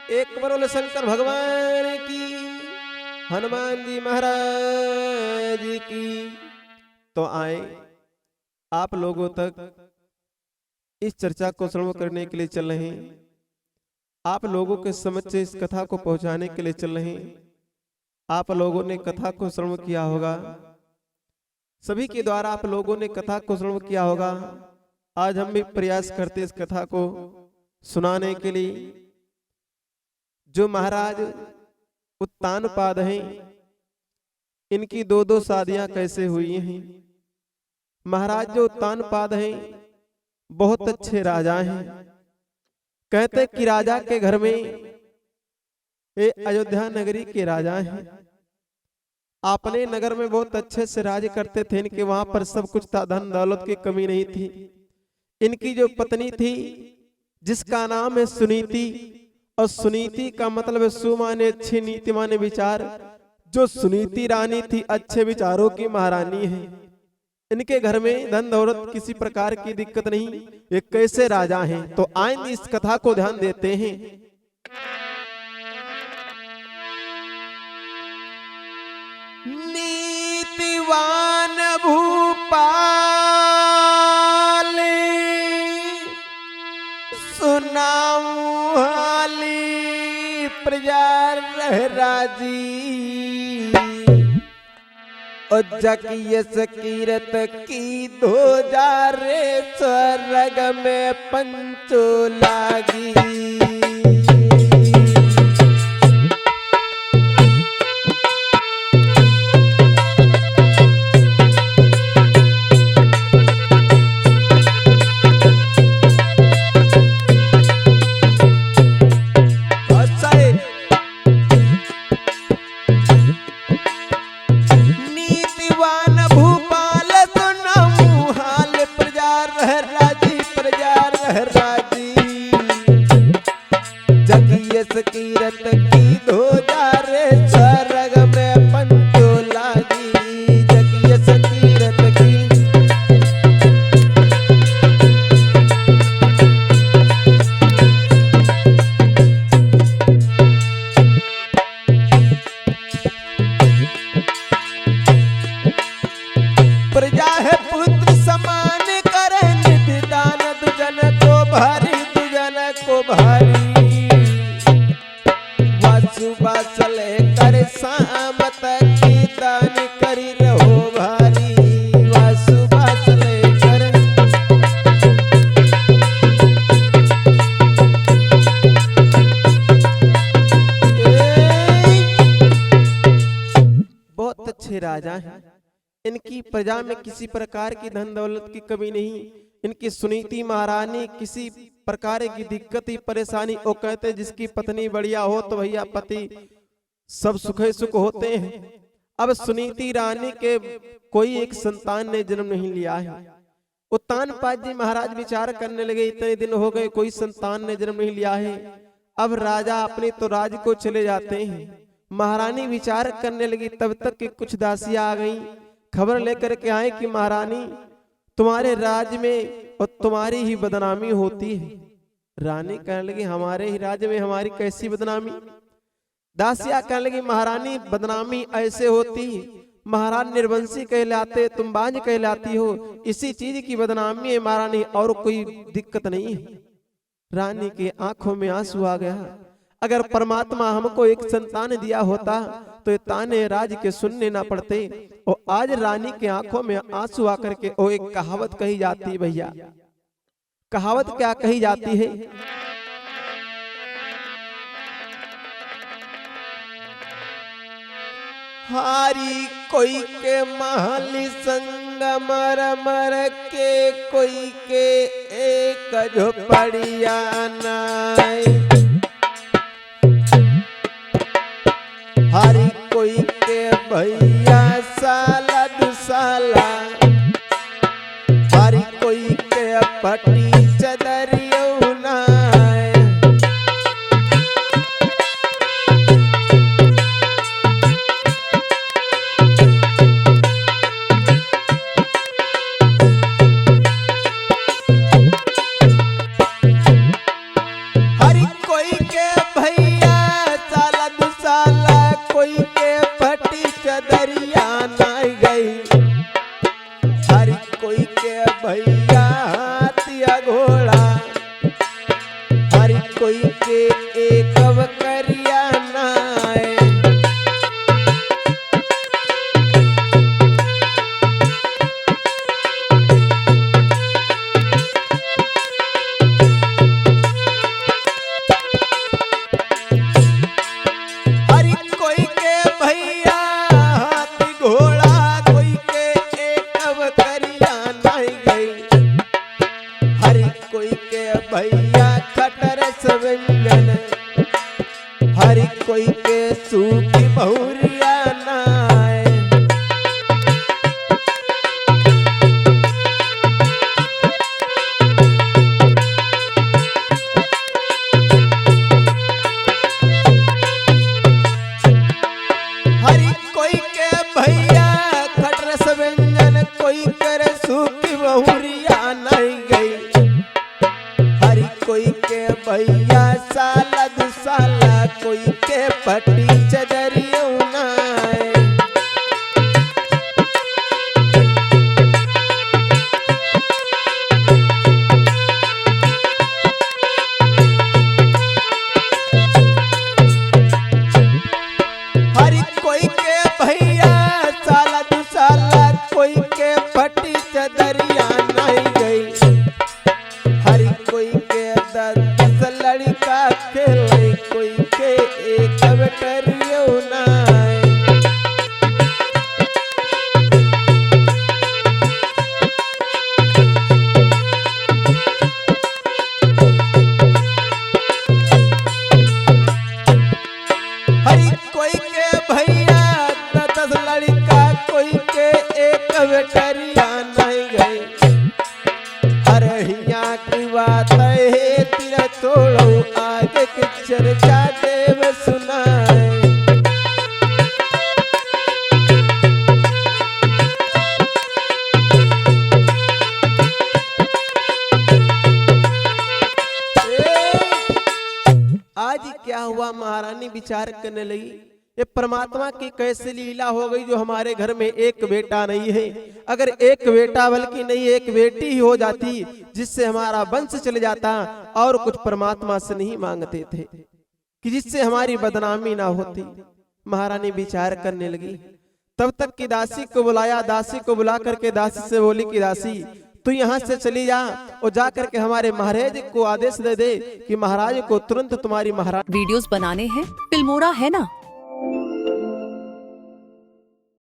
एक बार बोले शंकर भगवान की, हनुमान जी महाराज की। तो आए आप लोगों तक इस चर्चा को श्रवण करने के लिए चल रहे हैं, आप लोगों के समक्ष इस कथा को पहुंचाने के लिए चल रहे हैं। आप लोगों ने कथा को श्रवण किया होगा, सभी के द्वारा आप लोगों ने कथा को श्रवण किया होगा। आज हम भी प्रयास करते इस कथा को सुनाने के लिए। जो महाराज उत्तानपाद हैं, इनकी दो दो शादियां कैसे हुई हैं। महाराज जो उत्तानपाद हैं बहुत अच्छे राजा हैं। कहते कि राजा के घर में, ये अयोध्या नगरी के राजा हैं, अपने नगर में बहुत अच्छे से राज करते थे। इनके वहां पर सब कुछ था, धन दौलत की कमी नहीं थी। इनकी जो पत्नी थी जिसका नाम है सुनीति, और सुनीति का मतलब है सु माने अच्छी, नीति माने विचार। जो सुनीति रानी थी अच्छे विचारों की महारानी है। इनके घर में धन दौलत किसी प्रकार की दिक्कत नहीं। ये कैसे राजा हैं, तो आइंद इस कथा को ध्यान देते हैं। नीतिवान भूपाल सुनाऊं हाली प्रजा रह राजी, और जकियस कीरत की दो जारे स्वर्ग में पंचो लागी। कीरत की दो जारे स्वर्ग में पंचो लागी। जकियस कीरत की प्रजा है पुत्र समान करे निधि दान, दुजन को भारी दुजन को भारी। वासुबासले कर सामत की दान करी रहो भारी। वासुबासले कर बहुत अच्छे राजा हैं। इनकी प्रजा में किसी प्रकार की धन दौलत की कमी नहीं। इनकी सुनीति महारानी किसी प्रकार की दिक्कत ही परेशानी, वो कहते जिसकी पत्नी बढ़िया हो तो भैया पति सब सुखे सुख होते हैं। अब सुनीति रानी के कोई एक संतान ने जन्म नहीं लिया है। उत्तानपाद जी महाराज विचार करने लगे, इतने दिन हो गए कोई संतान ने जन्म नहीं लिया है। अब राजा अपने तो राज को चले जाते हैं। महारानी विचार करने लगी, तब तक कि कुछ दासियां आ गई, खबर लेकर के आए कि महारानी तुम्हारे राज में और तुम्हारी ही बदनामी होती है। रानी कहने लगी हमारे ही राज्य में हमारी कैसी बदनामी। दासिया कहने लगी महारानी बदनामी ऐसे होती है, महाराज निर्वंशी कहलाते, तुम बांझ कहलाती हो, इसी चीज की बदनामी है महारानी, और कोई दिक्कत नहीं है। रानी के आंखों में आंसू आ गया। अगर परमात्मा हमको एक संतान दिया होता तो ये ताने राज के सुनने ना पड़ते। और आज रानी के आंखों में आंसू आकर के वो एक कहावत कही जाती है। भैया कहावत क्या कही जाती है? हारी कोई के महली संग मर मर के, कोई के एक झोपड़िया नाय। हारी कोई के भैया साला दुसाला, हारी कोई के पटी चदरियो नाय। हरी कोई के भैया फटी चदरिया नाई गई, हर कोई के भैया हाथिया घोड़ा, हर कोई के एक बकरिया नाय। भैया खटर व्यंजन, हर कोई के सूखी बहुरिया नाय। हर कोई के भैया खटर व्यंजन, कोई करे सूखी बहुरिया नहीं गई, कोई के भैया साला दुसाला, कोई के पटी चदरिया नाय। हर कोई के भैया साला दुसाला, कोई के पटी चदरिया नहीं गई, हर कोई के 10 लड़का खेले, कोई के एक बकरिया नाय। हर कोई के भैया 10 लड़का, कोई के एक बकरिया नहीं गई, हरहिया की बात है तेरा छोड़ो, आगे की चर्चा देव सुनाए। आज क्या हुआ, महारानी विचार करने लगी, ये परमात्मा की कैसे लीला हो गई जो हमारे घर में एक बेटा नहीं है। अगर एक बेटा बल्कि नहीं एक बेटी ही हो जाती जिससे हमारा वंश चले जाता, और कुछ परमात्मा से नहीं मांगते थे कि जिससे हमारी बदनामी ना होती। महारानी विचार करने लगी, तब तक की दासी को बुलाया, दासी को बुला करके दासी से बोली कि दासी तू यहाँ से चली जा और जा करके हमारे महाराज को आदेश दे दे कि महाराज को तुरंत तुम्हारी महाराज। वीडियोस बनाने हैं फिल्मोरा है ना,